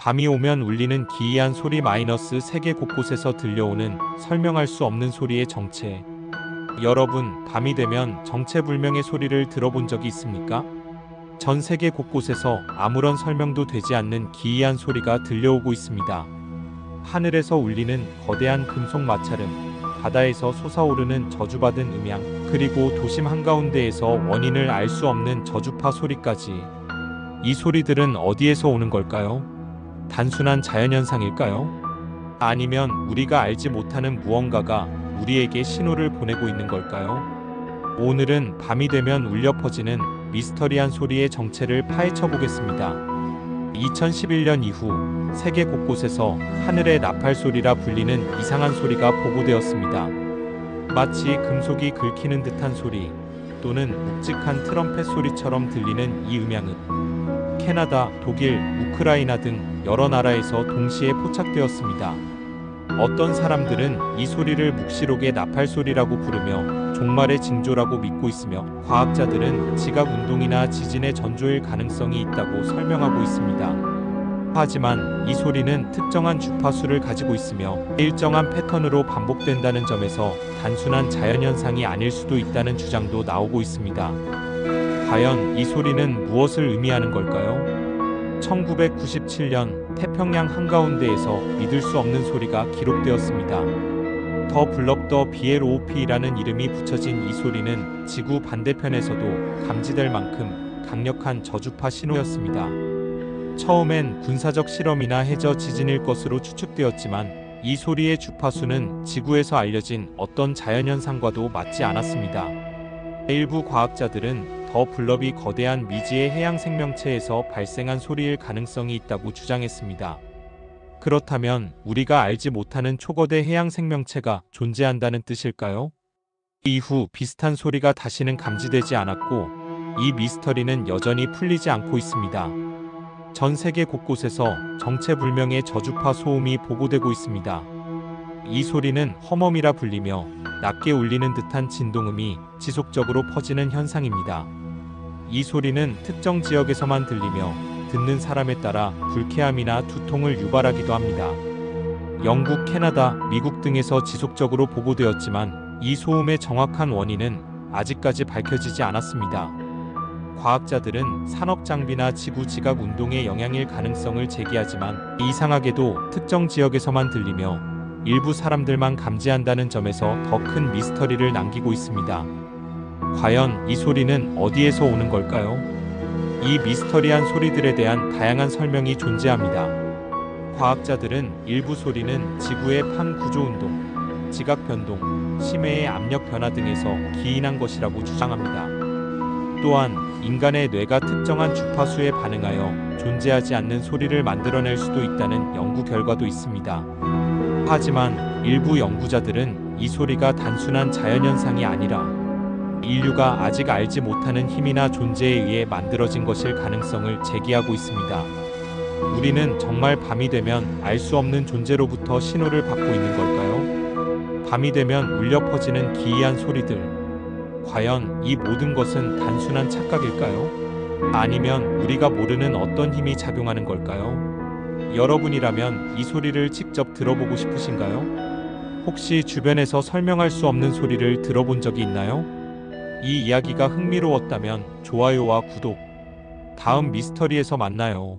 밤이 오면 울리는 기이한 소리 마이너스 세계 곳곳에서 들려오는 설명할 수 없는 소리의 정체. 여러분, 밤이 되면 정체불명의 소리를 들어본 적이 있습니까? 전 세계 곳곳에서 아무런 설명도 되지 않는 기이한 소리가 들려오고 있습니다. 하늘에서 울리는 거대한 금속 마찰음, 바다에서 솟아오르는 저주받은 음향, 그리고 도심 한가운데에서 원인을 알 수 없는 저주파 소리까지. 이 소리들은 어디에서 오는 걸까요? 단순한 자연현상일까요? 아니면 우리가 알지 못하는 무언가가 우리에게 신호를 보내고 있는 걸까요? 오늘은 밤이 되면 울려 퍼지는 미스터리한 소리의 정체를 파헤쳐 보겠습니다. 2011년 이후 세계 곳곳에서 하늘의 나팔 소리라 불리는 이상한 소리가 보고되었습니다. 마치 금속이 긁히는 듯한 소리 또는 묵직한 트럼펫 소리처럼 들리는 이 음향은 캐나다, 독일, 우크라이나 등 여러 나라에서 동시에 포착되었습니다. 어떤 사람들은 이 소리를 묵시록의 나팔 소리라고 부르며 종말의 징조라고 믿고 있으며, 과학자들은 지각 운동이나 지진의 전조일 가능성이 있다고 설명하고 있습니다. 하지만 이 소리는 특정한 주파수를 가지고 있으며 일정한 패턴으로 반복된다는 점에서 단순한 자연현상이 아닐 수도 있다는 주장도 나오고 있습니다. 과연 이 소리는 무엇을 의미하는 걸까요? 1997년 태평양 한가운데에서 믿을 수 없는 소리가 기록되었습니다. 더 블럭 더 BLOP라는 이름이 붙여진 이 소리는 지구 반대편에서도 감지될 만큼 강력한 저주파 신호였습니다. 처음엔 군사적 실험이나 해저 지진일 것으로 추측되었지만 이 소리의 주파수는 지구에서 알려진 어떤 자연현상과도 맞지 않았습니다. 일부 과학자들은 더 블럽이 거대한 미지의 해양 생명체에서 발생한 소리일 가능성이 있다고 주장했습니다. 그렇다면 우리가 알지 못하는 초거대 해양 생명체가 존재한다는 뜻일까요? 이후 비슷한 소리가 다시는 감지되지 않았고 이 미스터리는 여전히 풀리지 않고 있습니다. 전 세계 곳곳에서 정체불명의 저주파 소음이 보고되고 있습니다. 이 소리는 험엄이라 불리며 낮게 울리는 듯한 진동음이 지속적으로 퍼지는 현상입니다. 이 소리는 특정 지역에서만 들리며 듣는 사람에 따라 불쾌함이나 두통을 유발하기도 합니다. 영국, 캐나다, 미국 등에서 지속적으로 보고되었지만 이 소음의 정확한 원인은 아직까지 밝혀지지 않았습니다. 과학자들은 산업 장비나 지구 지각 운동의 영향일 가능성을 제기하지만 이상하게도 특정 지역에서만 들리며 일부 사람들만 감지한다는 점에서 더 큰 미스터리를 남기고 있습니다. 과연 이 소리는 어디에서 오는 걸까요? 이 미스터리한 소리들에 대한 다양한 설명이 존재합니다. 과학자들은 일부 소리는 지구의 판 구조 운동, 지각 변동, 심해의 압력 변화 등에서 기인한 것이라고 주장합니다. 또한 인간의 뇌가 특정한 주파수에 반응하여 존재하지 않는 소리를 만들어낼 수도 있다는 연구 결과도 있습니다. 하지만 일부 연구자들은 이 소리가 단순한 자연현상이 아니라 인류가 아직 알지 못하는 힘이나 존재에 의해 만들어진 것일 가능성을 제기하고 있습니다. 우리는 정말 밤이 되면 알 수 없는 존재로부터 신호를 받고 있는 걸까요? 밤이 되면 울려 퍼지는 기이한 소리들. 과연 이 모든 것은 단순한 착각일까요? 아니면 우리가 모르는 어떤 힘이 작용하는 걸까요? 여러분이라면 이 소리를 직접 들어보고 싶으신가요? 혹시 주변에서 설명할 수 없는 소리를 들어본 적이 있나요? 이 이야기가 흥미로웠다면 좋아요와 구독, 다음 미스터리에서 만나요.